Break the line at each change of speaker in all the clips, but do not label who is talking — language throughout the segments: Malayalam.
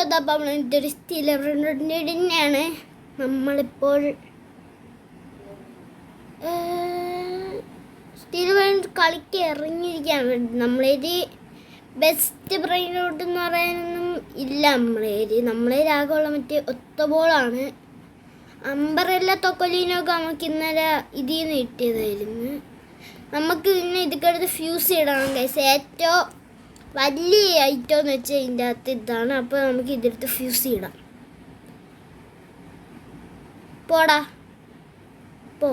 അപ്പം ഇതൊരു സ്റ്റീൽ തന്നെയാണ് നമ്മളിപ്പോൾ സ്റ്റീൽ കളിക്ക് ഇറങ്ങിയിരിക്കുകയാണ്. നമ്മളേത് ബെസ്റ്റ് ബ്രെയിനോട്ട് എന്ന് പറയാനൊന്നും ഇല്ല. നമ്മളെ ആകെയുള്ള മറ്റേ ഒത്തബോളാണ്. അമ്പറല്ല തൊക്കൊലീനൊക്കെ നമുക്ക് ഇന്നലെ ഇതിൽ നിന്ന് കിട്ടിയതായിരുന്നു. നമുക്ക് പിന്നെ ഇതൊക്കെ ഫ്യൂസ് ഇടണം ഗൈസ്. ഏറ്റവും വലിയ ഐറ്റം എന്ന് വെച്ചാൽ ഇതിൻ്റെ അകത്ത് ഇതാണ്. അപ്പോൾ നമുക്ക് ഇതെടുത്ത് ഫ്യൂസ് ഇടാം. പോടാ പോ.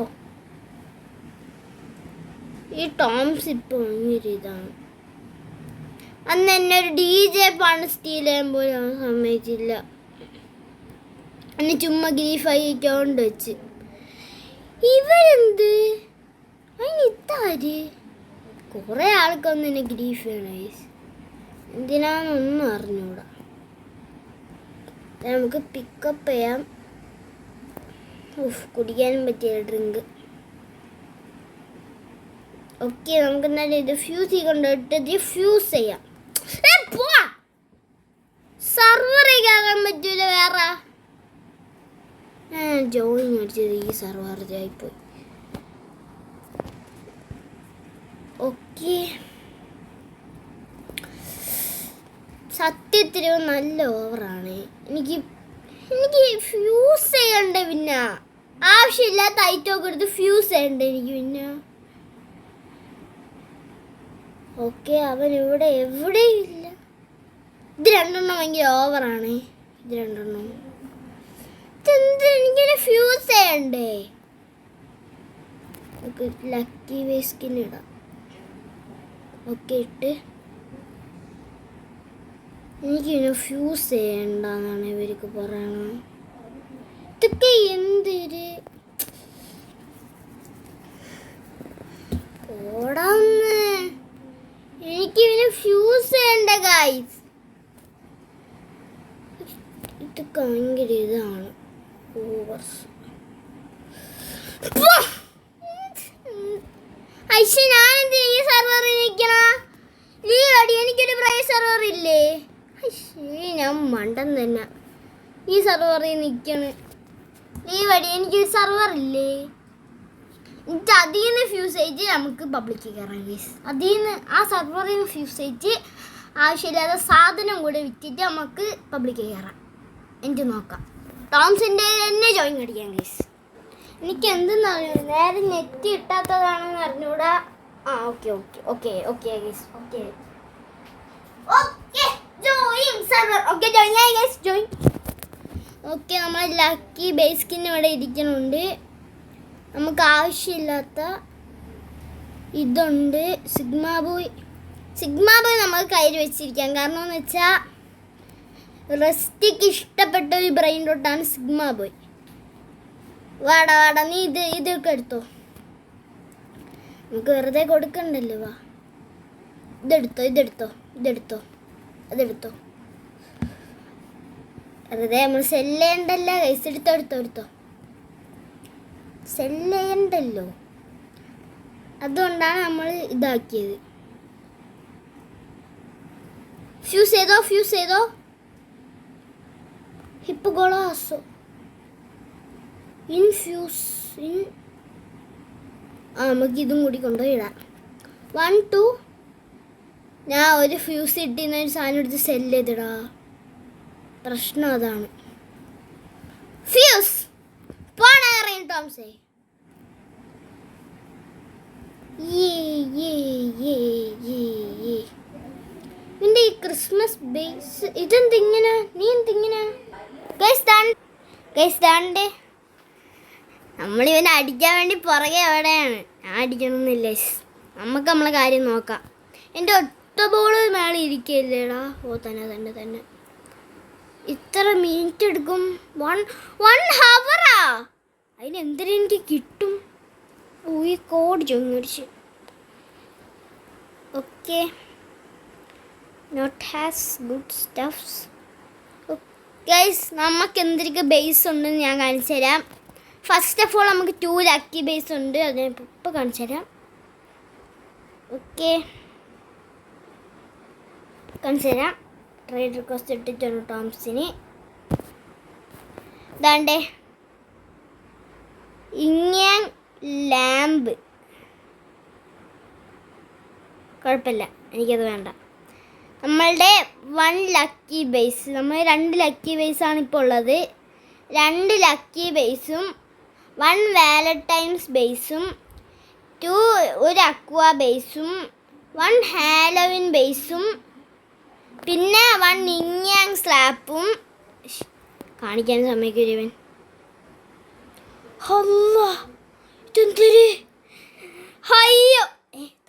ഈ ടോംസ് ഇപ്പോൾ ഭയങ്കര ഇതാണ്. അന്ന് എന്നെ ഒരു DJ പാണ് സ്റ്റീൽ ചെയ്യാൻ പോലും സമ്മതിച്ചില്ല. അന്ന് ചുമ്മാ ഗ്രീഫായി കൊണ്ട് വെച്ച്. ഇവരെന്ത് അതിനിത്താര് കുറേ ആൾക്കൊന്നും എന്നെ ഗ്രീഫ് ചെയ്യണം. എന്തിനാന്നൊന്നും അറിഞ്ഞൂടാ. നമുക്ക് പിക്കപ്പ് ചെയ്യാം. കുടിക്കാനും പറ്റിയ ഡ്രിങ്ക്. ഓക്കെ, നമുക്ക് എന്നാലും ഇത് ഫ്യൂസ് കൊണ്ടിട്ട് ഫ്യൂസ് ചെയ്യാം. സർവറേക്കാകാൻ പറ്റൂല വേറെ. ജോയിൻ അടിച്ചത് ഈ സർവർ ആയിപ്പോയി. ഓക്കെ, സത്യത്തിൽ നല്ല ഓവറാണ്. എനിക്ക് ഫ്യൂസ് ചെയ്യണ്ടേ. പിന്നെ ആവശ്യമില്ലാത്ത ഐറ്റമൊക്കെ എടുത്ത് ഫ്യൂസ് ചെയ്യണ്ടേ എനിക്ക് പിന്നെ. ഓക്കെ, അവൻ ഇവിടെ എവിടെയും ഇല്ല. ഇത് രണ്ടെണ്ണം ഭയങ്കര ഓവറാണ്. ഇത് രണ്ടെണ്ണം എനിക്കിങ്ങനെ ഫ്യൂസ് ചെയ്യണ്ടേ. നമുക്ക് ലക്കി വേസ്കിന് ഇടാം. ഓക്കെ, ഇട്ട് എനിക്കിങ്ങനെ ഫ്യൂസ് ചെയ്യണ്ടെന്നാണ് ഇവർക്ക് പറയണത്. ഇതൊക്കെ എന്തൊരു ഓടാന്ന്. എനിക്കിങ്ങനെ ഫ്യൂസ് ചെയ്യണ്ട ഗൈസ്. ഇതൊക്കെ ഭയങ്കര ഇതാണ്. ഐശ്യ, ഞാനെന്ത് ഈ സർവറിൽ നിൽക്കണ? ലീവ് അടി. എനിക്കൊരു പ്രൈസ് സർവർ ഇല്ലേ? ഞാൻ മണ്ടൻ തന്നെ ഈ സർവറിൽ നിൽക്കണ. ലീവ് അടി. എനിക്കൊരു സർവർ ഇല്ലേ? എന്നിട്ട് അതിൽ നിന്ന് ഫ്യൂസ് ചെയ്ത് നമുക്ക് പബ്ലിക്ക് കയറാം ഗൈസ്. അതിൽ നിന്ന് ആ സർവറിൽ നിന്ന് ഫ്യൂസ് ചെയ്ത് ആവശ്യമില്ലാത്ത സാധനം കൂടെ വിറ്റിട്ട് നമുക്ക് പബ്ലിക്ക് കയറാം. എനിക്ക് നോക്കാം. ടോംസിൻ്റെ തന്നെ ജോയിൻ അടിക്കാം ഗൈസ്. എനിക്ക് എന്തെന്ന് അറിയാം, നേരെ നെറ്റ് കിട്ടാത്തതാണെന്ന് അറിഞ്ഞൂടാ. Okay okay okay okay guys. Okay okay join server. Okay join ആയി ഗൈസ്. ജോയിൻ. ഓക്കെ, നമ്മൾ ലക്കി ബേസ്കിന് ഇവിടെ ഇരിക്കുന്നുണ്ട്. നമുക്ക് ആവശ്യമില്ലാത്ത ഇതുണ്ട്. സിഗ്മ ബോയ് നമുക്ക് കയ്യിൽ വെച്ചിരിക്കാം. കാരണം എന്ന് വെച്ചാൽ റസ്റ്റിക്ക് ഇഷ്ടപ്പെട്ട ഒരു ബ്രെയിൻ ഡോട്ടാണ് സിഗ്മ ബോയ്. വാടാ നീ ഇതൊക്കെ എടുത്തോ. നമുക്ക് വെറുതെ കൊടുക്കണ്ടല്ലോ. വാ, ഇതെടുത്തോ അതെടുത്തോ. വെറുതെ നമ്മൾ സെല്ല് ചെയ്യണ്ടല്ലോ ഗൈസ്. എടുത്തോ സെല്ല് ചെയ്യണ്ടല്ലോ. അതുകൊണ്ടാണ് നമ്മൾ ഇതാക്കിയത്. ഫ്യൂസ് ചെയ്തോ. ഹിപ്പഗോളാസോ നമുക്ക് ഇതും കൂടി കൊണ്ടുപോയിടാം. 1 2. ഞാൻ ഒരു ഫ്യൂസ് ഇട്ടിന്ന് ഒരു സാധനം എടുത്ത് സെല്ല് ചെയ്തിടാ. പ്രശ്നം അതാണ്. ഫ്യൂസ് പോണേറിയും ടോംസേ. നിന്റെ ഈ ക്രിസ്മസ് ബേസ് ഇതെന്തിങ്ങനെ? നീ എന്തിങ്ങനെ? ഗൈസ് ദാണ്ട് നമ്മളിവനെ അടിക്കാൻ വേണ്ടി പുറകെ എവിടെയാണ്. ഞാൻ അടിക്കണമെന്നില്ല. നമുക്ക് നമ്മളെ കാര്യം നോക്കാം. എൻ്റെ ഒറ്റ ബോള് മേളിൽ ഇരിക്കുകയല്ലേടാ. തന്നെ ഇത്ര മിനിറ്റ് എടുക്കും. 1 ഹവറാ. അതിനെന്തിനും എനിക്ക് കിട്ടും. ഈ കോഡ് ചൊങ്ങിടിച്ച്. Okay, note has good stuffs. Guys, നമുക്ക് എന്തൊക്കെ ബേസ് ഉണ്ടെന്ന് ഞാൻ കാണിച്ചു തരാം. ഫസ്റ്റ് ഓഫ് ഓൾ നമുക്ക് 2 ലക്കി ബേസ് ഉണ്ട്. അത് ഞാൻ ഇപ്പോൾ കാണിച്ചു തരാം. ഓക്കെ, കാണിച്ചു തരാം. ട്രേഡ് റിക്വസ്റ്റ് ഇട്ടിട്ടുണ്ട് ടോംസിന്. ഇതാണ്ടേ ഇങ്ങൻ ലാമ്പ്, കുഴപ്പമില്ല, എനിക്കത് വേണ്ട. നമ്മളുടെ 1 ലക്കി ബേസ്, നമ്മൾ 2 ലക്കി ബേസാണ് ഇപ്പോൾ ഉള്ളത്. 2 ലക്കി ബേസും 1 വാലന്റൈൻസ് ബേസും 1 അക്വ ബേസും 1 ഹാലോവിൻ ബേസും പിന്നെ 1 ഇങ്ങാങ് സ്ലാപ്പും. കാണിക്കാൻ സമ്മതിക്കുവൻ. ഇതെന്തൊരു അയ്യോ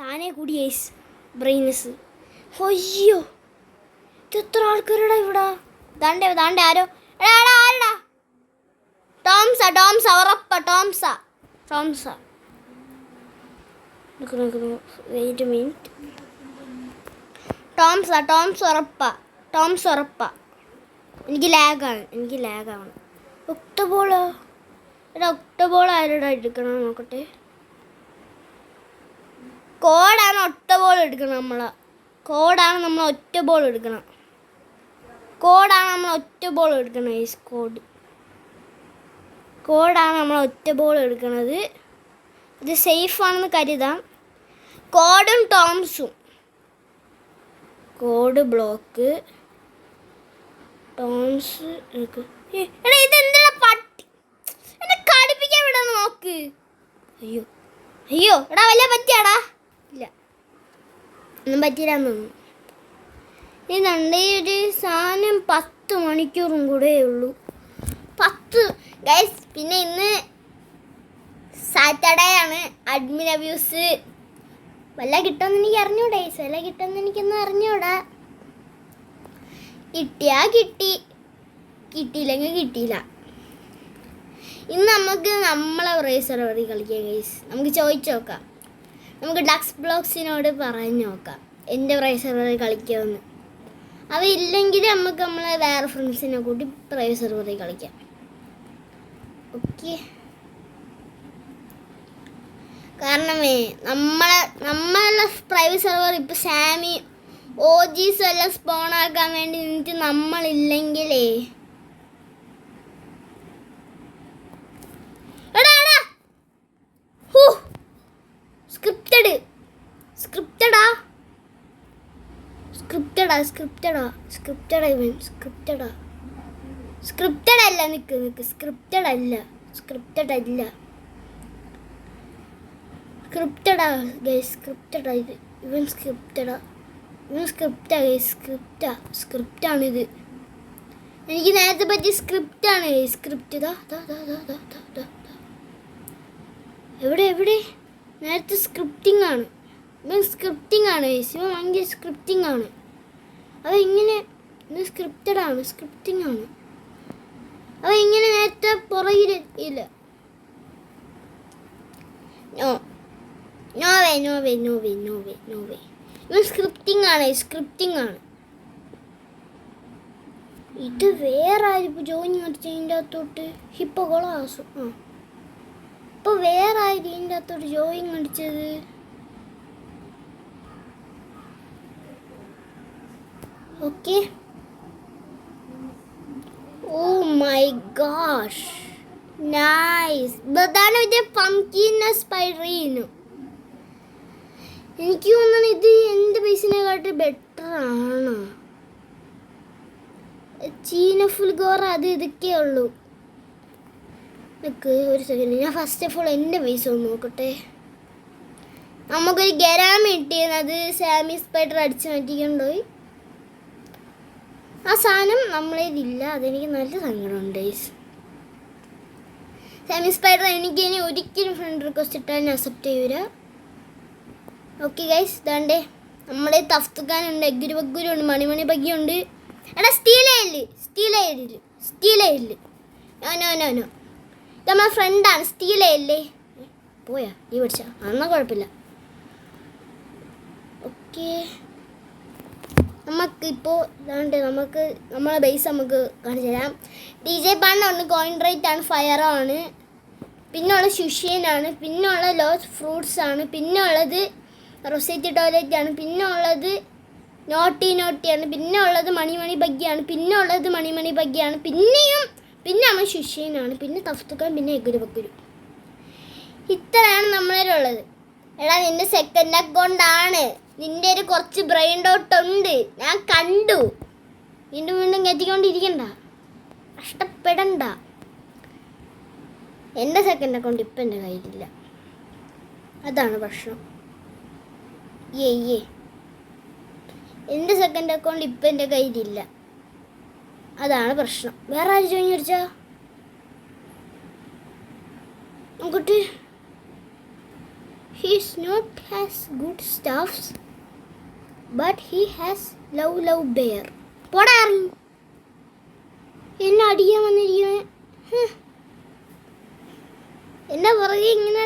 താനേ കൂടി ബ്രെയിനസ്. അയ്യോ ഇതെത്ര ആൾക്കാരടാ ഇവിടെ. ദാണ്ടേ ആരോ ആരടാ. ടോംസ ഉറപ്പ ടോംസ. Wait a minute. ടോംസ് ഉറപ്പ. എനിക്ക് ലാഗാണ്. ഒക്ടബോളോ ഒക്ടബോൾ ആരോടാ എടുക്കണം നോക്കട്ടെ. കോഡാണ് ഒറ്റ ബോൾ എടുക്കണം. നമ്മൾ ഒറ്റ ബോൾ എടുക്കണം. കോഡാണ് നമ്മൾ ഒറ്റ ബോൾ എടുക്കണത്. ഇത് സേഫാണെന്ന് കരുതാം. കോഡും ടോംസും. Code block Toms. ഇതെന്താ പട്ടി എന്നെ കടിപ്പിക്കാൻ വിടാന്ന് നോക്ക്. അയ്യോ എടാ വല്ല പറ്റിയാടാ? ഇല്ല, ഒന്നും പറ്റിയില്ലാന്ന് തോന്നുന്നു. ഇതുണ്ട് ഈ ഒരു സാധനം 10 മണിക്കൂറും കൂടെ ഉള്ളൂ. 10 ഗൈസ്. പിന്നെ ഇന്ന് സാറ്റർഡേ ആണ്. അഡ്മിൻ അബ്യൂസ് വല്ല കിട്ടുമെന്ന് എനിക്ക് അറിഞ്ഞൂടാ. കിട്ടിയാ കിട്ടി, കിട്ടിയില്ലെങ്കിൽ കിട്ടിയില്ല. ഇന്ന് നമുക്ക് നമ്മളെ റേസർ കളിക്കാം ഗൈസ്. നമുക്ക് ചോദിച്ചു നോക്കാം. നമുക്ക് ഡക്സ് ബ്ലോക്സിനോട് പറഞ്ഞു നോക്കാം എൻ്റെ റേസർ കളിക്കാമെന്ന്. അവയില്ലെങ്കിൽ നമുക്ക് നമ്മളെ വേറെ ഫ്രണ്ട്സിനെ കൂട്ടി റേസർ കളിക്കാം. ഓക്കെ, കാരണമേ നമ്മളെ പ്രൈവറ്റ് സെർവർ ഇപ്പോൾ സാമി OGs എല്ലാം സ്പോണാക്കാൻ വേണ്ടി നിന്നിട്ട് നമ്മളില്ലെങ്കിലേ സ്ക്രിപ്റ്റഡ് അല്ല. നിക്ക് സ്ക്രിപ്റ്റഡ് അല്ല. സ്ക്രിപ്റ്റാണിത്. എനിക്ക് നേരത്തെ പറ്റിയ സ്ക്രിപ്റ്റാണ്. എവിടെ നേരത്തെ സ്ക്രിപ്റ്റിംഗ് ആണ്. ഇവൻ സ്ക്രിപ്റ്റിംഗ് ആണ്. അവ ഇങ്ങനെ സ്ക്രിപ്റ്റഡ് ആണ്, സ്ക്രിപ്റ്റിംഗ് ആണ്. അവ ഇങ്ങനെ നേരത്തെ പുറകിൽ ഇല്ല. No way. ഇവൻ സ്ക്രിപ്റ്റിംഗ് ആണ്. ഇത് വേറെ ആരും ജോയിൻ അടിച്ച ഇതിൻ്റെ അകത്തോട്ട് ഹിപ്പോ കൊളാസു. ഇപ്പോൾ വേറെ ആരും ഇതിൻ്റെ അകത്തോട്ട് ജോയിൻ അടിച്ചത്. Okay. Oh my gosh, nice. ഇതാണ് ഇത് പംകിൻ സ്പൈറീനു. എനിക്ക് തോന്നുന്നു ഇത് എൻ്റെ ബേസിനെക്കാട്ട് ബെറ്റർ ആണ്. ചീന ഫുൾഗോറ അത് ഇതൊക്കെ ഉള്ളൂ. ഒരു സെക്കൻഡ്, ഞാൻ ഫസ്റ്റ് ഓഫ് ഓൾ എൻ്റെ ബേസ് ഒന്ന് നോക്കട്ടെ. നമുക്കൊരു ഗരാമ കിട്ടിയത് സാമി സ്പൈഡർ അടിച്ച് മാറ്റിക്കൊണ്ടുപോയി. ആ സാധനം നമ്മളേതില്ല. അതെനിക്ക് നല്ല സങ്കടമുണ്ട്. സാമി സ്പൈഡർ എനിക്ക് ഇനി ഒരിക്കലും ഫ്രണ്ട് റിക്വസ്റ്റ് ഇട്ടാൽ അക്സെപ്റ്റ് ചെയ്യൂല. ഓക്കെ ഗൈസ്, ഇതാണ്ടേ നമ്മളെ തഫ്തുക്കാനുണ്ട്, എഗ്ഗുരുണ്ട്, മണിമണി ബഗ്ഗിയുണ്ട്. എടാ സ്റ്റീലയില് നോ. ഇത് നമ്മളെ ഫ്രണ്ടാണ്. സ്റ്റീലയല്ലേ പോയാ ഈ പഠിച്ച അന്നാ കുഴപ്പമില്ല. ഓക്കെ, നമുക്കിപ്പോൾ ഇതാണ്ട് നമുക്ക് നമ്മളെ ബേസ് നമുക്ക് കാണിച്ചു തരാം. DJ പണ്ണുണ്ട്, കോയിൻ റേറ്റ് ആണ്, ഫയറോ ആണ്, പിന്നെയുള്ള ശുഷ്യനാണ്, പിന്നെയുള്ള ലോസ് ഫ്രൂട്ട്സ് ആണ്, പിന്നുള്ളത് റൊസൈറ്റി ടോയ്ലറ്റ് ആണ്, പിന്നുള്ളത് നോട്ടിയാണ്, പിന്നെ ഉള്ളത് മണി ബഗ്ഗിയാണ്, പിന്നെ ഉള്ളത് മണി ബഗ്ഗിയാണ്, പിന്നെ നമ്മൾ ശിഷ്യനാണ്, പിന്നെ തഫ്തുക്കാൻ, പിന്നെ എഗുരു ബക്കുരു. ഇത്രയാണ് നമ്മളുള്ളത്. എടാ നിന്റെ സെക്കൻഡ് അക്കൗണ്ടാണ്, നിന്റെ ഒരു കുറച്ച് ബ്രെയിൻ ഡോട്ട് ഉണ്ട്, ഞാൻ കണ്ടു. വീണ്ടും കയറ്റിക്കൊണ്ടിരിക്കണ്ട, കഷ്ടപ്പെടണ്ട. എൻ്റെ സെക്കൻഡ് അക്കൗണ്ട് ഇപ്പം എൻ്റെ കയ്യിലില്ല, അതാണ് പ്രശ്നം. എൻ്റെ സെക്കൻഡ് അക്കൗണ്ട് ഇപ്പം എൻ്റെ കയ്യിലില്ല, അതാണ് പ്രശ്നം. വേറെ ആര് ജോയിൻ അടിച്ചാ നോക്കട്ടെ. He is not has good stuffs, but he has love bear. പോടാ ഇറങ്ങി, എന്നെ അടിക്കാൻ വന്നിരിക്കണേ. എന്നെ പുറകെ ഇങ്ങനെ.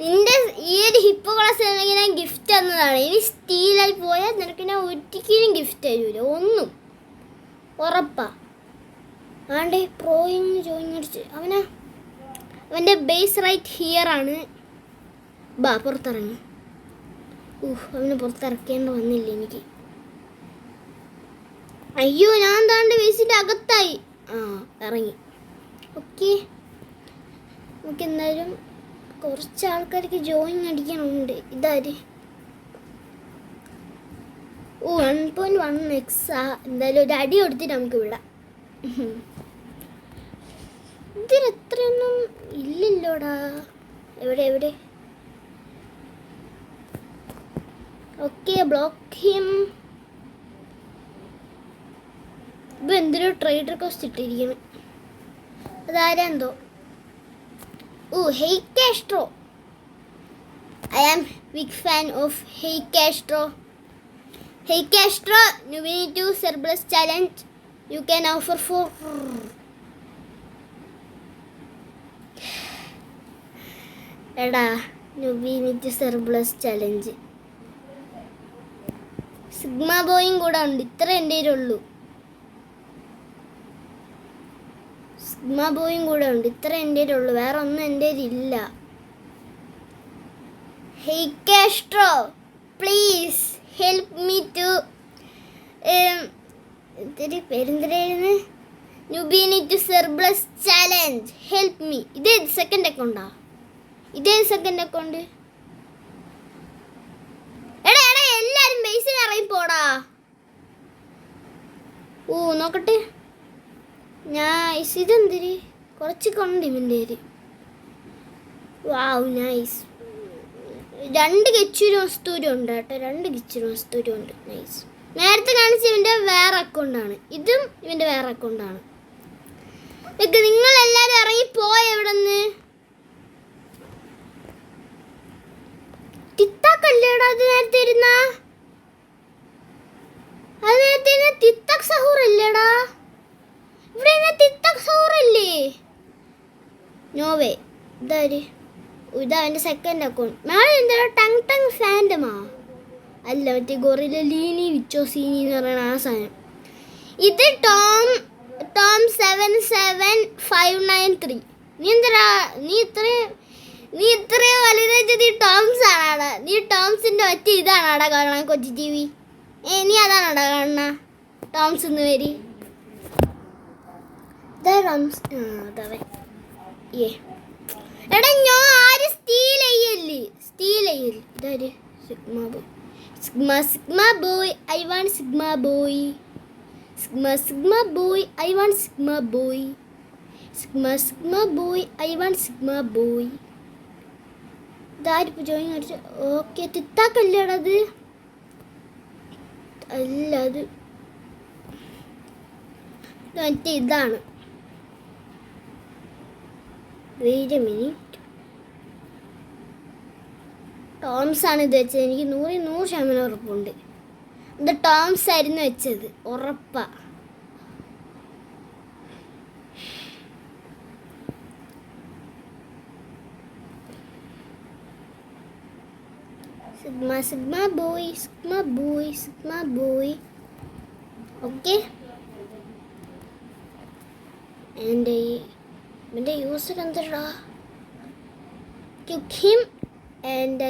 നിന്റെ ഈ ഒരു ഹിപ്പോ ക്ലാസ് ആണെങ്കിൽ ഞാൻ ഗിഫ്റ്റ് തന്നതാണ്. ഇനി സ്റ്റീലായി പോയാൽ നിനക്ക് ഞാൻ ഒരിക്കലും ഗിഫ്റ്റ് തരൂല, ഒന്നും ഉറപ്പാ. ആണ്ടേ പ്രോയിന്ന് ജോയിൻ അടിച്ച് അവൻ്റെ ബേസ് റൈറ്റ് ഹിയർ ആണ്. ബാ പുറത്തിറങ്ങി. അവന് പുറത്തിറക്കേണ്ട വന്നില്ല എനിക്ക്. അയ്യോ ഞാൻ താണ്ട് ബേസിൻ്റെ അകത്തായി. ഇറങ്ങി. ഓക്കെ, നമുക്ക് എന്തായാലും കുറച്ച് ആൾക്കാർക്ക് ജോയിൻ അടിക്കാനുണ്ട്. ഇതാര്? 1.1x. എന്തായാലും ഒരു അടി കൊടുത്തിട്ട് നമുക്ക് വിടാം. ഇതിലെത്രയൊന്നും ഇല്ലല്ലോടാ. എവിടെ? Okay, block him. ഇപ്പം എന്തൊരു ട്രേഡർ കോസ്റ്റ് ഇട്ടിരിക്കുന്നു. അതാരാ എന്തോ. Hey Castro. I am big fan of Hey Castro. Hey Castro, you need to surplus challenge. You can offer for. എടാ നുബീനിറ്റ് സർപ്ലസ് ചലഞ്ച്. സിഗ്മ ബോയും കൂടെ ഉണ്ട്. ഇത്ര എൻ്റെ കയ്യിലുള്ളൂ. സിഗ്മ ബോയും കൂടെ ഉണ്ട്. ഇത്ര എൻ്റെ കയ്യിലുള്ളൂ, വേറെ ഒന്നും എൻ്റെ കയ്യിലില്ല. Hey Castro, please help me to പേരെന്തിനായിരുന്നു? നുബീനിറ്റ് സർപ്ലസ് ചാലഞ്ച്, ഹെൽപ്പ് മീ. ഇതേ സെക്കൻഡ് അക്കൗണ്ടാ? Second account. എടാ എല്ലാരും ബേസിൽ ഇറങ്ങി പോടാ. നോക്കട്ടെ. ഇതെന്തിരി കുറച്ച് കൊണ്ട് ഇവൻ്റെ പേര്. Wow nice. 2 കിച്ചൂരും വസ്തൂരും ഉണ്ട് കേട്ടോ. 2 കിച്ചൂരും വസ്തൂരും ഉണ്ട്. നൈസ്. നേരത്തെ കാണിച്ച ഇവൻ്റെ വേറെ അക്കൗണ്ടാണ്, ഇതും ഇവൻ്റെ വേറെ അക്കൗണ്ടാണ്. നിങ്ങളെല്ലാവരും ഇറങ്ങി പോയ എവിടെ നിന്ന്? തിത്താക്കല്ലേടാ അത് നേരത്തെ ഇരുന്ന? അത് നേരത്തെ തിത്തക് സഹൂർ അല്ലേടാ? ഇവിടെ തിത്തക് സഹൂർ അല്ലേ? നോവേ. ഇതാര്? ഇതാ എൻ്റെ സെക്കൻഡ് അക്കൗണ്ട്. നാളെ എന്താ ടങ് ഫാൻഡമാ? അല്ല, മറ്റേ ഗൊറില്ല ലീനി വിച്ചോസീനി എന്ന് പറയുന്ന ആ സാധനം. ഇത് ടോം 77593. നീ ഇത്രയും വലുതായിട്ട് നീ ടോംസ് ആണാടാ. നീ ടോംസിൻ്റെ ഒറ്റ ഇതാണാടാ കാണാൻ കൊച്ചി TV. നീ അതാണാടാ കാണുന്ന ടോംസ് എന്ന് പേര്? ടോംസ്. അതവൻ. എടാ ഞാൻ ആര് സ്റ്റീൽ ചെയ്യല്ലേ? ഇതാര്? Sigma boy. Sigma boy, I want sigma boy. Sigma boy, I want sigma boy. Sigma boy, I want sigma boy. ഇതാരിപ്പോൾ ജോയിൻ അടിച്ച? ഓക്കെ, തിത്താക്കല്ലേടത്? അല്ല, അത് മറ്റേ ഇതാണ്. Wait a minute. ടോംസ് ആണ് ഇത് വെച്ചത്. എനിക്ക് 100% ഉറപ്പുണ്ട്. ഇത് ടോംസ് ആയിരുന്നു വെച്ചത്, ഉറപ്പാ. Sigma boy. ഓക്കെ, എൻ്റെ യൂസർ എന്താ? കിക്ക് ഹിം ആൻഡ്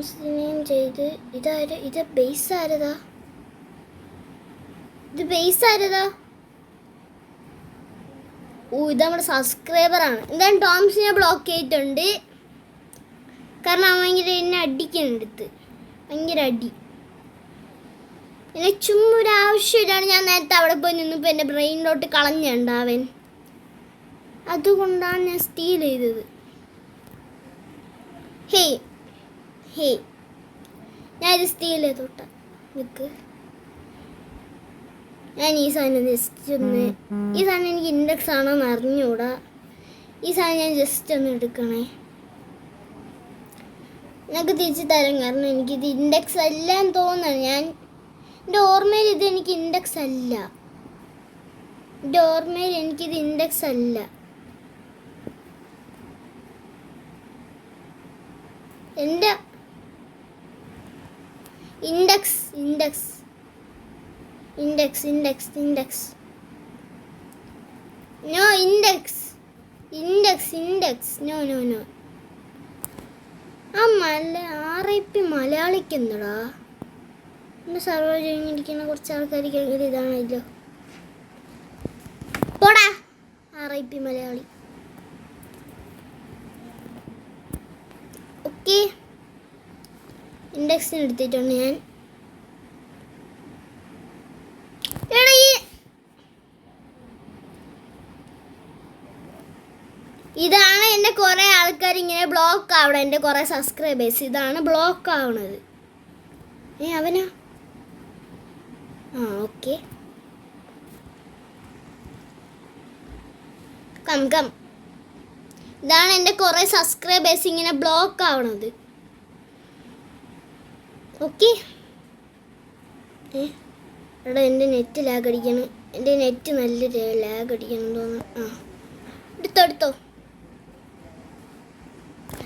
ടോംസിനെയും ചെയ്ത് ഇത് ബേസ് ആരതാ? ഇത് ബേസ് ആരതാ? ഇത് നമ്മുടെ സബ്സ്ക്രൈബറാണ്. എന്തായാലും ടോംസിനെ ബ്ലോക്ക് ചെയ്തിട്ടുണ്ട്. കാരണം അവൻ ഭയങ്കര എന്നെ അടിക്കുന്നുണ്ട്. ഭയങ്കര അടി. എന്നെ ചുമ്മാ ഒരു ആവശ്യമില്ലാണ് ഞാൻ നേരത്തെ അവിടെ പോയി നിന്നപ്പോൾ എൻ്റെ ബ്രെയിനിലോട്ട് കളഞ്ഞുണ്ട് അവൻ. അതുകൊണ്ടാണ് ഞാൻ സ്റ്റീൽ ചെയ്തത്. ഹേയ് ഞാനിത് സ്റ്റീൽ ചെയ്തോട്ടെ. നിൽക്ക്, ഞാൻ ഈ സാധനം ജസ്റ്റ് ഒന്ന്, ഈ സാധനം എനിക്ക് ഇൻഡെക്സ് ആണോന്ന് അറിഞ്ഞൂടാ. ഈ സാധനം ഞാൻ ജസ്റ്റ് ഒന്ന് എടുക്കണേ. ഞങ്ങൾക്ക് തിരിച്ച് തരാം. കാരണം എനിക്കിത് ഇൻഡെക്സ് അല്ല എന്ന് തോന്നുന്നു. എൻ്റെ ഓർമ്മയിൽ ഇത് എനിക്ക് ഇൻഡെക്സ് അല്ല. എനിക്കിത് ഇൻഡെക്സ് അല്ല. എൻ്റെ ഇൻഡെക്സ് നോ ഇൻഡെക്സ് നോ ആ RIP മലയാളിക്കുന്നടാ. എൻ്റെ സർവർ കഴിഞ്ഞിരിക്കുന്ന കുറച്ച് ആൾക്കാർക്ക് ഇതാണല്ലോ. പോടാ RIP മലയാളി. ഓക്കെ, ഇൻഡെക്സിന് എടുത്തിട്ടുണ്ട് ഞാൻ. ഇതാണ് എൻ്റെ കുറേ ആൾക്കാർ ഇങ്ങനെ ബ്ലോക്ക് ആവണം. എൻ്റെ കുറേ സബ്സ്ക്രൈബേഴ്സ് ഇതാണ് ബ്ലോക്ക് ആവണത്. അവനാ ഓക്കെ, കം. ഇതാണ് എൻ്റെ കുറേ സബ്സ്ക്രൈബേഴ്സ് ഇങ്ങനെ ബ്ലോക്ക് ആവണത്. ഓക്കെ, എടാ എൻ്റെ നെറ്റ് ലാഗ് അടിക്കണം. എൻ്റെ നെറ്റ് നല്ല ലാഗ് അടിക്കണം തോന്നുന്നു. എടുത്തോ.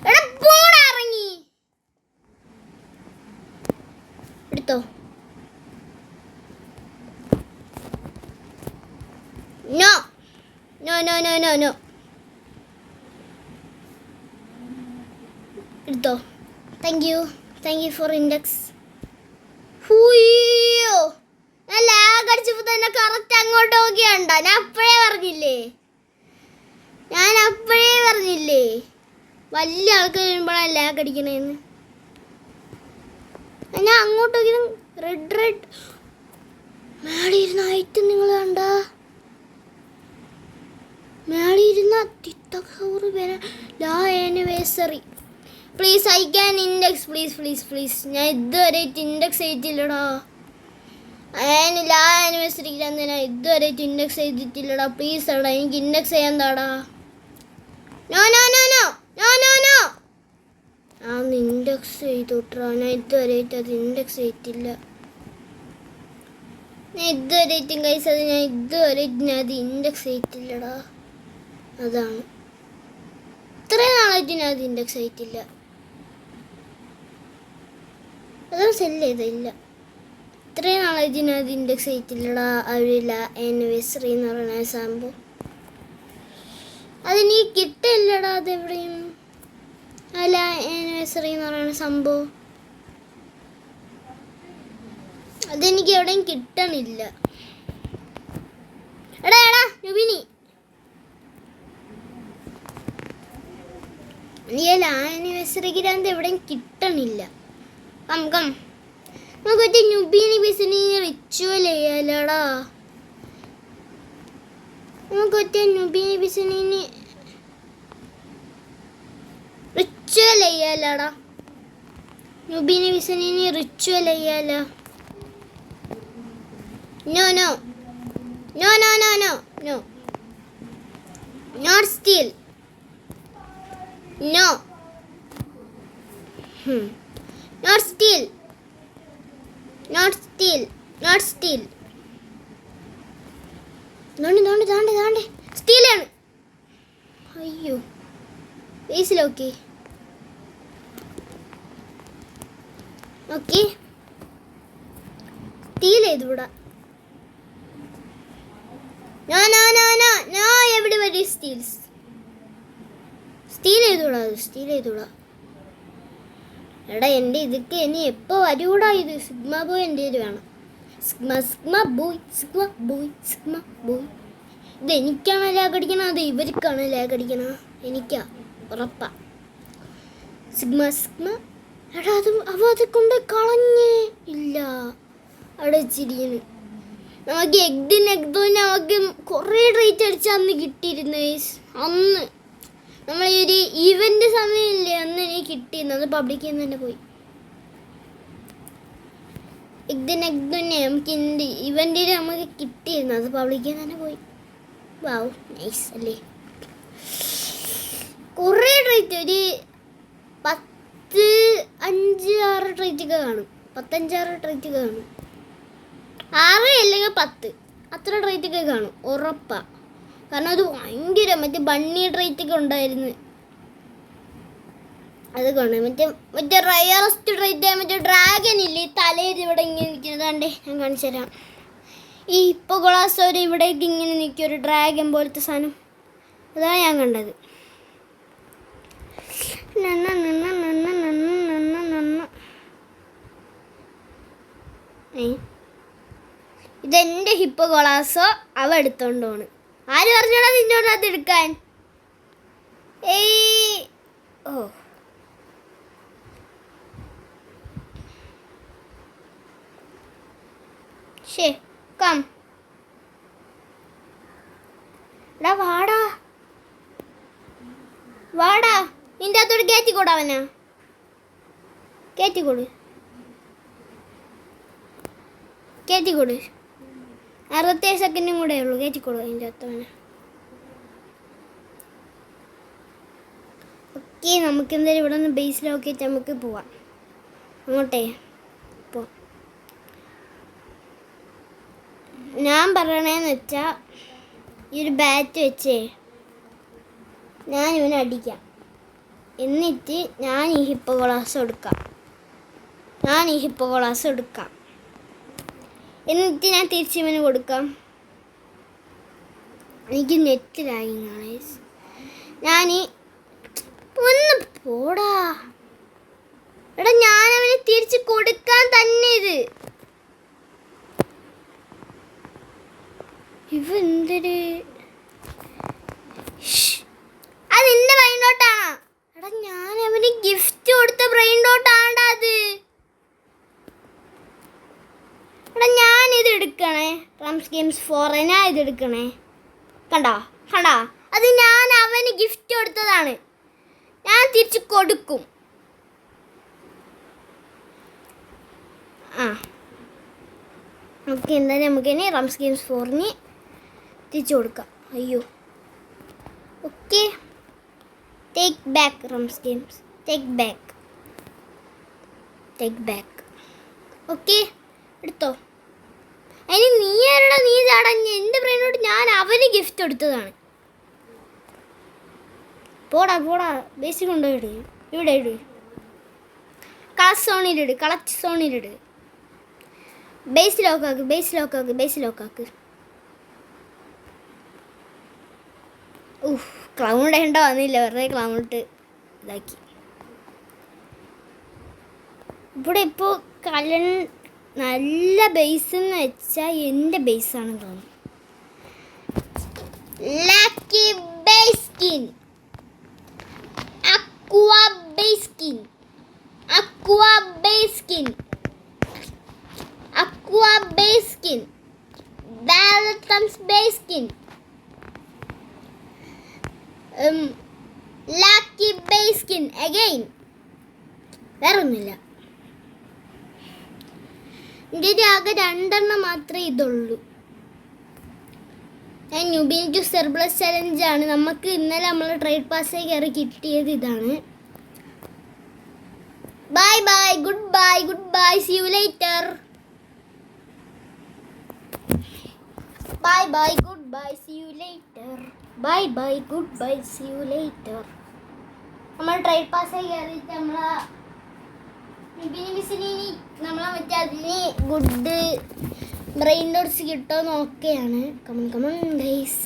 എടാ പോടാ, ഇറങ്ങി എടുത്തോ. നോ എടുത്തോ. Thank you for index. ഞാൻ ലാഗ് അടിച്ചപ്പോൾ തന്നെ കറക്റ്റ് അങ്ങോട്ട് നോക്കിയാണ്ട. ഞാൻ അപ്പോഴേ പറഞ്ഞില്ലേ വലിയ ആൾക്കാർ വരുമ്പോഴാണ് ലാഗ് അടിക്കണേന്ന്. ഞാൻ അങ്ങോട്ട് നോക്കിയത് റെഡ് മേളിയിരുന്ന ഐറ്റം നിങ്ങൾ കണ്ട? മേളിയിരുന്ന anniversary. Please I can index please. ഞാൻ ഇതുവരെ ഇൻഡെക്സ് ചെയ്തിട്ടില്ലടാ. ആനിവേഴ്സറിക്ക് ഞാൻ ഇതുവരെ ഇൻഡെക്സ് ചെയ്തിട്ടില്ലടാ. പ്ലീസ് എടാ, എനിക്ക് ഇൻഡെക്സ് ചെയ്യാൻ താടാ. No index ചെയ്തോട്ടാ. ഞാൻ ഇതുവരെ അത് ഇൻഡെക്സ് ചെയ്തിട്ടില്ല. ഞാൻ ഇതുവരെ ഇൻഡെക്സ് ചെയ്തിട്ടില്ലടാ. അതാണ് ഇത്രയും നാളായിട്ട് ഞാൻ അത് ഇൻഡെക്സ് ചെയ്തിട്ടില്ല. അതാണ് സെല്ല് ചെയ്തില്ല. ഇത്രയും നാളായിട്ട് ഞാൻ അത് ഇൻഡെക്സ് ചെയ്തിട്ടില്ലടാ. ആനിവേഴ്സറി എന്ന് പറയുന്ന സംഭവം അതെനിക്ക് കിട്ടില്ലടാ. അതെവിടെയും ആനിവേഴ്സറി എന്ന് പറയുന്ന സംഭവം അതെനിക്ക് എവിടെയും കിട്ടണില്ല. എടാ നുബിനി, എനിക്ക് ആനിവേഴ്സറിക്ക് എവിടെയും കിട്ടണില്ല. കം നമുക്ക് നുബിനി ബിസിനി റിച്വൽ ചെയ്യാലടാ. നമുക്ക് നുബിനി ബിസിനി റിച്വൽ ചെയ്യാലടാ. നുബിനി ബിസിനി റിച്വൽ ചെയ്യാലോ. No not steal. No not steal. ദാണ്ട് സ്റ്റീലാണ്. അയ്യോ ബേസിലോക്കെ. ഓക്കെ, സ്റ്റീൽ ചെയ്തുകൂടാ. No, everybody steals. സ്റ്റീൽ ചെയ്തൂടാ. എടാ എൻ്റെ ഇതൊക്കെ ഇനി എപ്പോൾ വരൂടാ ഇത്? സിഗ്മ ബോയ് എൻ്റെ കയ്യിൽ വേണം. Sigma boy sigma boy sigma boy. ഇത് എനിക്കാണ് ലാഗ് അടിക്കണം, അത് ഇവർക്കാണ് ലാഗ് അടിക്കണം? എനിക്കാ, ഉറപ്പാ. സിഗ്മ എടാ അത് കൊണ്ട് കളഞ്ഞേ ഇല്ല, അവിടെ വെച്ചിരിക്കുന്നു. നമുക്ക് എഗ്ദോന് നമുക്ക് കുറേ റേറ്റ് അടിച്ച് അന്ന് കിട്ടിയിരുന്നു. അന്ന് നമ്മൾ ഈ ഒരു ഈവൻ്റ് സമയമില്ലേ, അന്ന് എനിക്ക് കിട്ടിയിരുന്നു. അത് പബ്ലിക്കിൽ നിന്ന് തന്നെ പോയി. എഗ്ദോനെ നമുക്ക് ഇവൻ്റിൽ നമുക്ക് കിട്ടിയിരുന്നു, അത് പബ്ലിക്കിൽ നിന്ന് തന്നെ പോയി. വാവ്, നൈസ് അല്ലേ? കുറേ റേറ്റ്, ഒരു 10-5-6 ട്രേറ്റൊക്കെ കാണും. 10-5-6 ട്രേറ്റൊക്കെ കാണും. 6 അല്ലെങ്കിൽ 10 അത്ര ട്രേറ്റൊക്കെ കാണും, ഉറപ്പാ. കാരണം അത് ഭയങ്കര മറ്റേ ബണ്ണി ട്രേറ്റൊക്കെ ഉണ്ടായിരുന്നു. അതൊക്കെ മറ്റേ റയറസ്റ്റ് ട്രേറ്റ്, മറ്റേ ഡ്രാഗൻ ഇല്ലേ തലയിൽ ഇവിടെ ഇങ്ങനെ നിൽക്കുന്നത്. കണ്ടേ, ഞാൻ കാണിച്ചു തരാം. ഈ ഇപ്പോൾ ഗ്ലാസ്സോര് ഇവിടേക്ക് ഇങ്ങനെ നിൽക്കും, ഒരു ഡ്രാഗൻ പോലത്തെ സാധനം. അതാണ് ഞാൻ കണ്ടത്. ഇതെൻ്റെ ഹിപ്പോ കൊളാസോ അവ എടുത്തോണ്ട് പോണ്. ആര് പറഞ്ഞോടാ നിന്നോട് അത് എടുക്കാൻ? ഏയ് ഓ, ശേ കം എടാ, വാടാ വാടാ, നിന്റെ അകത്തോട് കയറ്റിക്കൊടാവനാ, കയറ്റിക്കൊടു 67 സെക്കൻഡും കൂടെ ഉള്ളൂ, കയറ്റിക്കൊടു അതിൻ്റെ അകത്തവനെ. ഓക്കെ, നമുക്ക് എന്തായാലും ഇവിടെ നിന്ന് ബേസ് ലോക്കിയിട്ട് നമുക്ക് പോവാം അങ്ങോട്ടേ. പോവാം. ഞാൻ പറയണേന്ന് വെച്ചാൽ ഈ ഒരു ബാറ്റ് വെച്ചേ ഞാൻ ഇവനെ അടിക്കാം, എന്നിട്ട് ഞാൻ ഈ ഹിപ്പോ കൊളാസ് എടുക്കാം, എന്നിട്ട് ഞാൻ തിരിച്ച് ഇവന് കൊടുക്കാം. എനിക്ക് നെറ്റിലായി. ഞാൻ ഒന്ന് പോടാ എടാ, ഞാൻ അവന് തിരിച്ച് കൊടുക്കാൻ തന്നെ. എന്തൊരു അത് നിന്റെ ബ്രെയിൻ ഡോട്ടാണോ? എടാ, ഞാൻ അവന് ഗിഫ്റ്റ് കൊടുത്ത ബ്രെയിൻ ഡോട്ടാണ്ടാ അത്. എടാ, ഞാനിത് എടുക്കണേ, റംസ് ഗെയിംസ് 4 ഞാൻ ഇത് എടുക്കണേ. കണ്ടാ, അത് ഞാൻ അവന് ഗിഫ്റ്റ് കൊടുത്തതാണ്, ഞാൻ തിരിച്ച് കൊടുക്കും. ഓക്കെ, എന്തായാലും നമുക്കിനി റംസ് ഗെയിംസ് 4 തിരിച്ചു കൊടുക്കാം. അയ്യോ, okay, take back rums games, take back. Okay, എടുത്തോ. അതിന് നീ ചാടഞ്ഞ എൻ്റെ ബ്രെയിനോട് ഞാൻ അവന് ഗിഫ്റ്റ് കൊടുത്തതാണ്. പോടാ ബേസിക് കൊണ്ടുപോയിട്, ഇവിടെ ഇട്, കളച്ച് സോണിലിട്. ബേസ് ലോക്കാക്ക്. ക്ലൗൺ ഇടേണ്ട വന്നില്ല, വെറുതെ ക്ലൗൺ ഇട്ട് ഇതാക്കി. ഇവിടെ ഇപ്പോൾ നല്ല ബേസ് എന്ന് വെച്ചാൽ എൻ്റെ ബേസാണ് തോന്നുന്നു. Lucky base skin, aqua base skin, ബാലത്തംസ് base skin, lucky base skin again. വേറെ ഒന്നുമില്ല. എൻ്റെ ആകെ 2 മാത്രമേ ഇതുള്ളൂ. ഞാൻ ന്യൂബിൻ ടു സർപ്ലസ് ചലഞ്ചാണ്. നമുക്ക് ഇന്നലെ നമ്മൾ ട്രേഡ് പാസ് കയറി കിട്ടിയത് ഇതാണ്. Bye good bye, see you later. Bye good bye, see you later. നമ്മൾ ട്രേഡ് പാസ് കയറിയിട്ട് നമ്മളെ മറ്റേ അതിന് ഗുഡ് ബ്രെയിൻ ഡോട്ട്സ് കിട്ടുമോ നോക്കുകയാണ്. Come on guys.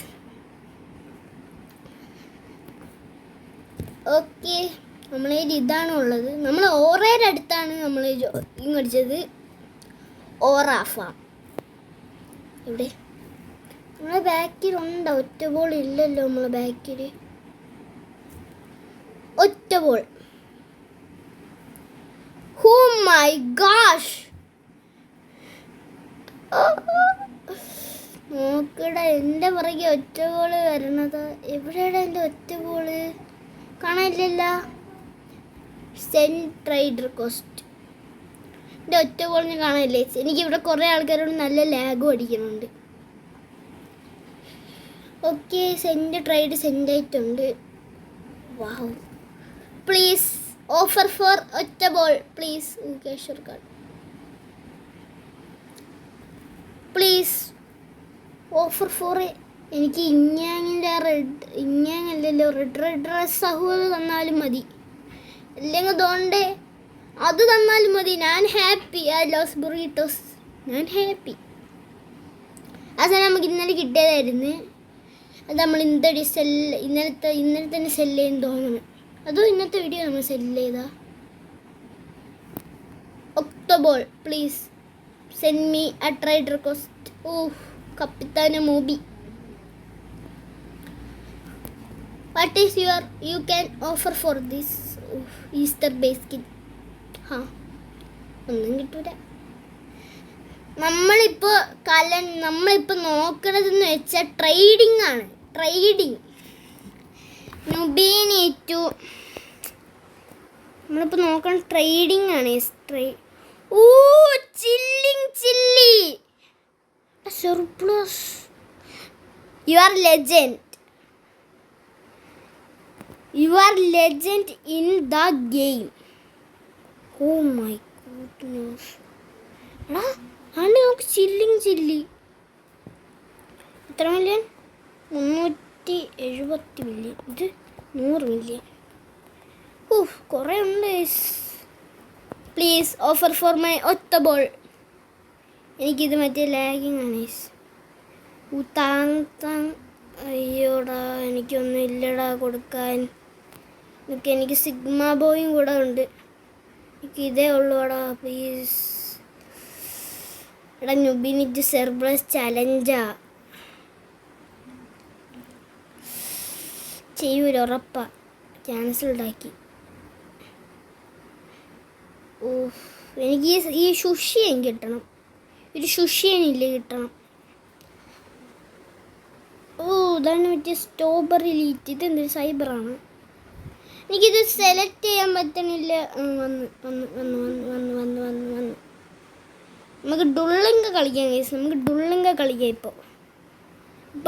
ഓക്കെ, നമ്മളതിൽ ഇതാണ് ഉള്ളത്. നമ്മൾ ഓറേഡ് ബാക്കിലാണ് നമ്മൾ ജോയിങ് അടിച്ചത്. ഓറാഫ ഇവിടെ നമ്മളെ ബാക്കിലുണ്ടോ? ഒറ്റ ബോൾ ഇല്ലല്ലോ നമ്മളെ ബാക്കിൽ. ഒറ്റ ബോൾ. ഓ മൈ ഗാഷ്, നോക്കടാ എൻ്റെ പുറകെ ഒറ്റ ബോള് വരണത്. എവിടെയാണ് എൻ്റെ ഒറ്റ ബോള്? കാണാനില്ലല്ല. Send trade request. എൻ്റെ ഒറ്റ ബോളിന് കാണാനില്ലേ? എനിക്കിവിടെ കുറേ ആൾക്കാരോട് നല്ല ലാഗും അടിക്കുന്നുണ്ട്. ഓക്കെ, സെൻഡ് ട്രൈഡ് സെൻഡ് ആയിട്ടുണ്ട്. വാവ്, പ്ലീസ് ഓഫർ ഫോർ ഒറ്റ ബോൾ പ്ലീസ്. കേഷർ കാർഡ് പ്ലീസ്. ഓഫർ ഫോർ എനിക്ക് ഇങ്ങാങ്ങിൻ്റെ ഇങ്ങാങ്ങല്ലല്ലോ, റെഡ് ഡ്രസ് സഹോദ തന്നാലും മതി, അല്ലെങ്കിൽ തോണ്ടേ അത് തന്നാലും മതി. ഞാൻ ഹാപ്പി. ആ ലോസ് ബുറീറ്റോസ്, ഞാൻ ഹാപ്പി. ആ സാധനം നമുക്ക് ഇന്നലെ കിട്ടിയതായിരുന്നു. അത് നമ്മൾ ഇന്നലെ തന്നെ സെല്ല് ചെയ്യുന്നു തോന്നുന്നു. അതോ ഇന്നത്തെ വീഡിയോ നമ്മൾ സെല്ല് ചെയ്താ? ഒക്ടോബോൾ please send me a trade request. Oh കപ്പിത്താന മൂബി, what is you can offer for this Easter base skin? ഒന്നും കിട്ടൂല. നമ്മളിപ്പോൾ നോക്കണതെന്ന് വെച്ചാൽ ട്രേഡിംഗ് ആണ്. ട്രേഡിംഗ് നുബീനേറ്റു നമ്മളിപ്പോൾ നോക്കണം. ട്രേഡിംഗ് ആണ്. Oh chilli surplus. You are legend in the game. Oh my goodness. എടാ ആണ് നമുക്ക് ചില്ലി. എത്ര മില്യൺ? 370 മില്യൺ. ഇത് 100 മില്യൺ. കുറേ ഉണ്ട്. പ്ലീസ് ഓഫർ ഫോർ മൈ ഒറ്റ ബോൾ. എനിക്കിത് മറ്റേ ലാഗിങ് ആണ്. അയ്യോടാ, എനിക്കൊന്നും ഇല്ലടാ കൊടുക്കാൻ. എനിക്ക് സിഗ്മ ബോയും കൂടെ ഉണ്ട്. എനിക്ക് ഇതേ ഉള്ളൂടാ പ്ലീസ്. എടാ നുബിനിറ്റ് സെർബ്രസ് ചലഞ്ചാ ചെയ്യൂല, ഉറപ്പാ. ക്യാൻസൽഡ് ആക്കി. ഓ എനിക്ക് ഈ ഷുഷിയൻ കിട്ടണം. ഒരു ഷുഷിയനില്ലേ കിട്ടണം. ഓ ഇതാണ് മറ്റേ സ്ട്രോബെറി ലീറ്റ്. ഇതെന്തൊരു സൈബറാണ്. എനിക്കിത് സെലക്ട് ചെയ്യാൻ പറ്റണില്ല. വന്ന് നമുക്ക് ഡുള്ളിങ്ക കളിക്കാം ഗൈസ്. നമുക്ക് ഡുള്ളിങ്ക കളിക്കാം. ഇപ്പോൾ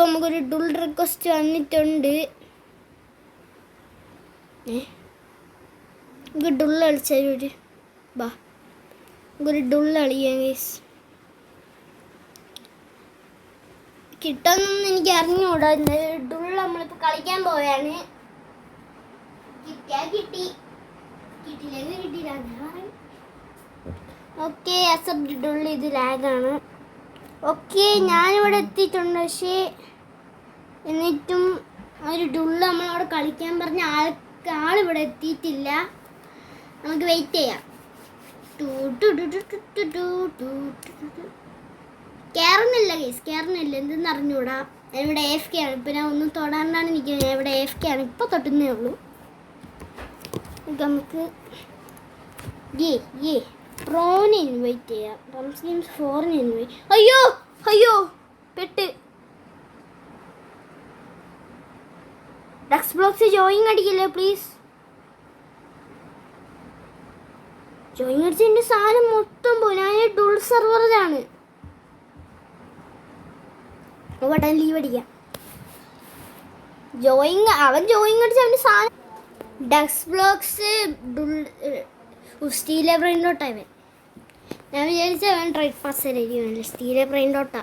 നമുക്കൊരു ഡുൾ റിക്വസ്റ്റ് വന്നിട്ടുണ്ട്. നമുക്ക് ഡുള്ള് കളിച്ചൊരു നമുക്കൊരു ഡുള്ള് കളിക്കാം ഗൈസ്. കിട്ടുമെന്നൊന്നും എനിക്ക് അറിഞ്ഞുകൂടാ. ഡുള്ള് നമ്മളിപ്പോൾ കളിക്കാൻ പോവുകയാണ്. കിട്ടിയില്ല. ഓക്കെ അക്സെപ്റ്റ് ഡുള്ള്. ഇത് ലാഗാണ്. ഓക്കെ ഞാനിവിടെ എത്തിയിട്ടുണ്ട്. പക്ഷേ എന്നിട്ടും ഒരു ഡുള്ള് നമ്മളവിടെ കളിക്കാൻ പറഞ്ഞ ആളിവിടെ എത്തിയിട്ടില്ല. നമുക്ക് വെയിറ്റ് ചെയ്യാം. കയറുന്നില്ല ഗൈസ്, കയറുന്നില്ല. എന്തെന്ന് അറിഞ്ഞൂടാ. ഞാനിവിടെ AFK ആണ്. ഇപ്പം ഞാൻ ഒന്നും തൊടാണ്ടാണ് നിൽക്കുന്നത്. ഞാൻ ഇവിടെ AFK ആണ്. ഇപ്പോൾ തൊട്ടുന്നേ ഉള്ളൂ. നമുക്ക് പ്രോന് ഇൻവൈറ്റ് ചെയ്യാം. റംസ് ഗെയിംസ് 4 ഇൻവൈറ്റ്. അയ്യോ പെട്ട്. ഡക്സ് ബ്ലോക്സ് ജോയിങ് അടിക്കില്ലേ പ്ലീസ്. ജോയിങ് അടിച്ച എൻ്റെ സാധനം മൊത്തം പോയി. ഞാൻ ഡുൾ സെർവറിലാണ്. വട്ടൻ ലീവ് അടിക്കാം. അവൻ ജോയിങ് അടിച്ച അവൻ്റെ സാധനം ഡക്സ് ബ്ലോക്സ് സ്റ്റീലെ ബ്രെയിൻ ഡോട്ടാ ഇവൻ. ഞാൻ വിചാരിച്ച അവൻ ട്രൈഡ് പാസ്സേരിക്കുമല്ലേ. സ്റ്റീലെ ബ്രെയിൻ ഡോട്ടാ.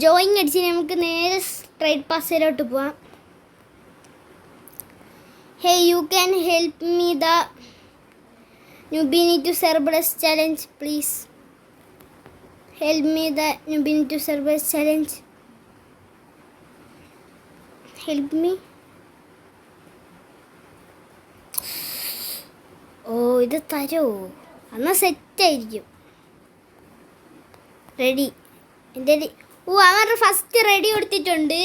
ജോയിങ് അടിച്ച് നമുക്ക് നേരെ ട്രൈഡ് പാസ്സേരോട്ട് പോവാം. Hey, you can help me the Nubini to Cerberus challenge, please. Help me the Nubini to Cerberus challenge. Help me. Oh, ഇത് തരുമോ? എന്നാൽ സെറ്റായിരിക്കും. റെഡി. എൻ്റെ അവരുടെ ഫസ്റ്റ് റെഡി കൊടുത്തിട്ടുണ്ട്.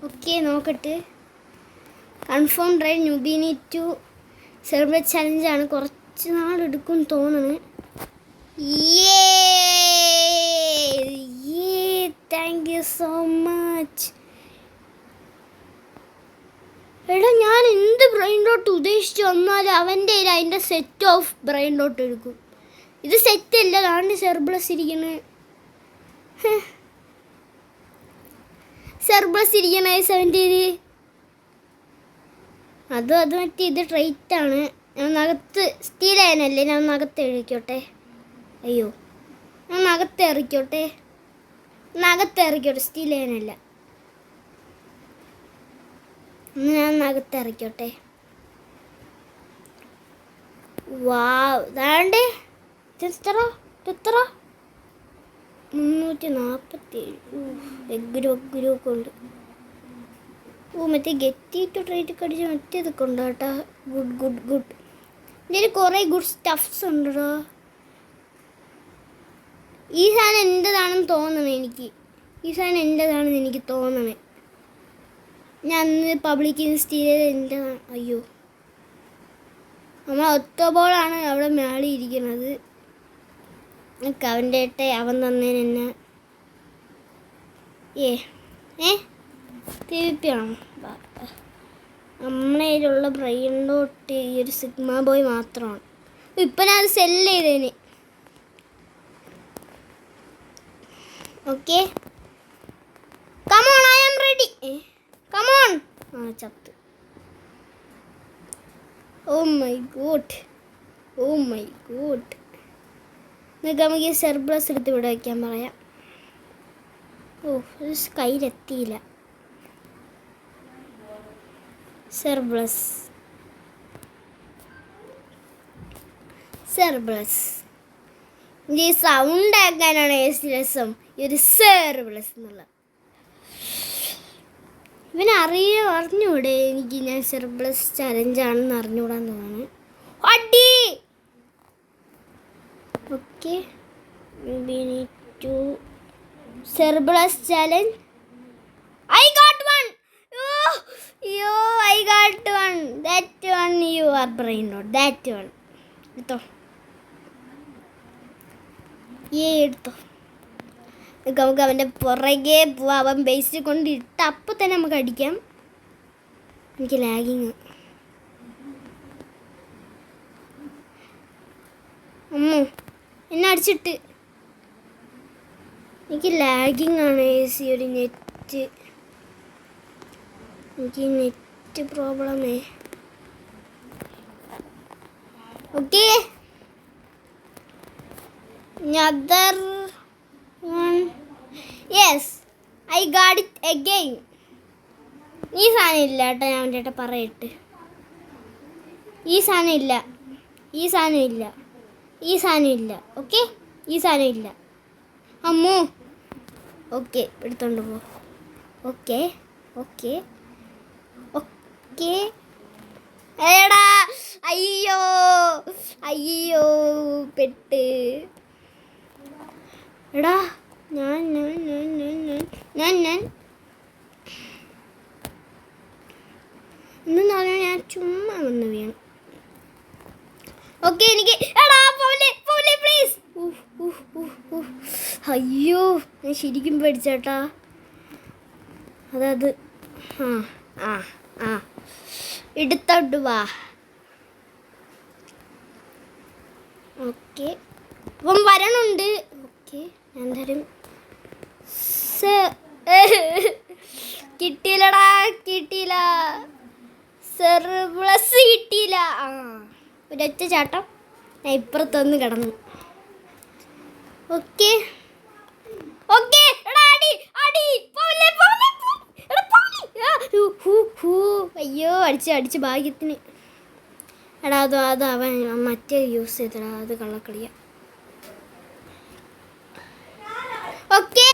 ഓക്കെ, നോക്കട്ടെ. കൺഫേം റൈഡ് ന്യൂബിനി ടു സെലിബ്രേറ്റ് ചലഞ്ചാണ്. കുറച്ച് നാളെടുക്കും തോന്നുന്നു. Thank you so much. എടാ, ഞാൻ എന്ത് ബ്രെയിൻ ഡോട്ട് ഉദ്ദേശിച്ച് വന്നാലും അവൻ്റെ കയ്യിൽ അതിൻ്റെ സെറ്റ് ഓഫ് ബ്രെയിൻ ഡോട്ട് എടുക്കും. ഇത് സെറ്റല്ല, അതാണ് സെർബ്ലസ് ഇരിക്കുന്നത്. സെർബ്ലസ് ഇരിക്കണ 70. അത് മറ്റേ ഇത് ട്രൈറ്റാണ്. ഞാൻ നകത്ത് സ്റ്റീലായനല്ലേ, ഞാൻ നകത്ത് എറിക്കോട്ടെ. അയ്യോ, ഞാൻ നകത്ത് എറിക്കോട്ടെ. സ്റ്റീലായനല്ല. ഞാൻ നകത്ത് ഇറക്കോട്ടെ. വാവ്, ദാണ്ടേ എത്ര 347 ഒക്കെ ഉണ്ട്. മറ്റേ ഗെറ്റി ടു ട്രൈറ്റ് കടിച്ച് മറ്റേതൊക്കെ ഉണ്ട് കേട്ടോ. ഗുഡ്. ഇതിൽ കുറേ ഗുഡ് സ്റ്റഫ്സ് ഉണ്ടോ. ഈ സാധനം എൻ്റെതാണെന്ന് തോന്നണേ എനിക്ക്. ഞാൻ അന്ന് പബ്ലിക് സ്റ്റീൽ ചെയ്ത് എൻ്റെതാണ്. അയ്യോ, നമ്മൾ ഒറ്റബോളാണ് അവിടെ മേളി ഇരിക്കുന്നത്. അവൻ്റെ ഏട്ടെ അവൻ തന്നേന് എന്നെ. PVP ആണോ? നമ്മുടെ കയ്യിലുള്ള ബ്രെയിൻ ഡോട്ട് ഈ ഒരു സിഗ്മ ബോയ് മാത്രമാണ്. ഇപ്പം ഞാൻ അത് സെല്ല് ചെയ്തേന്. Okay, come on, I am ready. Come on. ചത്ത്. Oh my god. നമുക്ക് ഈ സെർബ്ലസ് എടുത്ത് ഇവിടെ വയ്ക്കാൻ പറയാം. കയ്യിലെത്തിയില്ല. സെർബ്ലസ് ഈ സൗണ്ട് ആക്കാനാണ് രസം. ഈ ഒരു സെർബ്ലസ് എന്നുള്ള അറിഞ്ഞൂടെ എനിക്ക്. ഞാൻ സെർബ്ലസ് ചലഞ്ചാണെന്ന് അറിഞ്ഞൂടാന്ന് തോന്നുന്നു. അടി. Okay, surplus challenge. I got one. I got one. That one you are brain not. That one. എടുത്തോ. എടുത്തോ. നമുക്ക് അവൻ്റെ പുറകെ പോവാം. അവൻ ബേസിൽ കൊണ്ട് ഇട്ട് അപ്പം തന്നെ നമുക്ക് അടിക്കാം. എനിക്ക് ലാഗിങ്. അമ്മോ, എന്നെ അടിച്ചിട്ട്. എനിക്ക് ലാഗിങ് ആണ്. ഒരു നെറ്റ്. എനിക്ക് നെറ്റ് പ്രോബ്ലമേ. Okay, another one. Yes, I got it again. ഈ സാധനം ഇല്ല കേട്ടോ. ഞാൻ അവൻ്റെ ഏട്ടാ പറയട്ടെ. ഈ സാധനം ഇല്ല. ഓക്കെ, ഈ സാധനം ഇല്ല. അമ്മോ. ഓക്കെ, എടുത്തോണ്ട് പോ. ഓക്കെ. എടാ, അയ്യോ പെട്ട്. എടാ, ഞാൻ എന്നു പറഞ്ഞാൽ ഞാൻ ചുമ്മാ വന്ന് വീണു. ഓക്കെ, എനിക്ക് എടാ പോലെ പ്ലീസ്. അയ്യോ, ഞാൻ ശരിക്കും പേടിച്ചേട്ടാ. അതത് എടുത്തോട്ട് വാ. ഓക്കെ, അപ്പം വരണുണ്ട്. ഓക്കെ, ഞാൻ തരും. കിട്ടിയില്ല. സെർബ്ലസ് കിട്ടിയില്ല. ഒരൊറ്റ ചാട്ടം ഞാൻ ഇപ്പുറത്തൊന്ന് കിടന്നു. ഓക്കെ. അയ്യോ, അടിച്ച് ഭാഗ്യത്തിന്. എടാ, അത് അവൻ മറ്റേ യൂസ് ചെയ്തടാ. അത് കള്ളക്കളിയാ. ഓക്കെ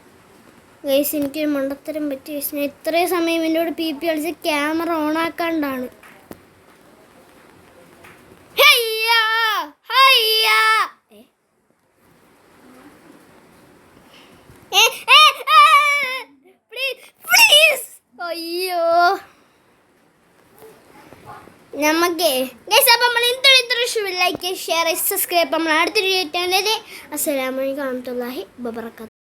ഗൈസ്, എനിക്കൊരു മണ്ടത്തരം പറ്റി. ഞാൻ ഇത്രയും സമയം എന്നോട് PvP കളിച്ച് ക്യാമറ ഓൺ ആക്കാണ്ടാണ്. അയ്യോ നമുക്ക് ഗൈസ് അപ്പം നമ്മൾ ഇത്ര ലൈക്ക് ഷെയർ സബ്സ്ക്രൈബ് നമ്മൾ അടുത്തൊരു വീഡിയോ അസ്സലാമു അലൈക്കും വറഹ്മത്തുള്ളാഹി വബറകാതുഹു.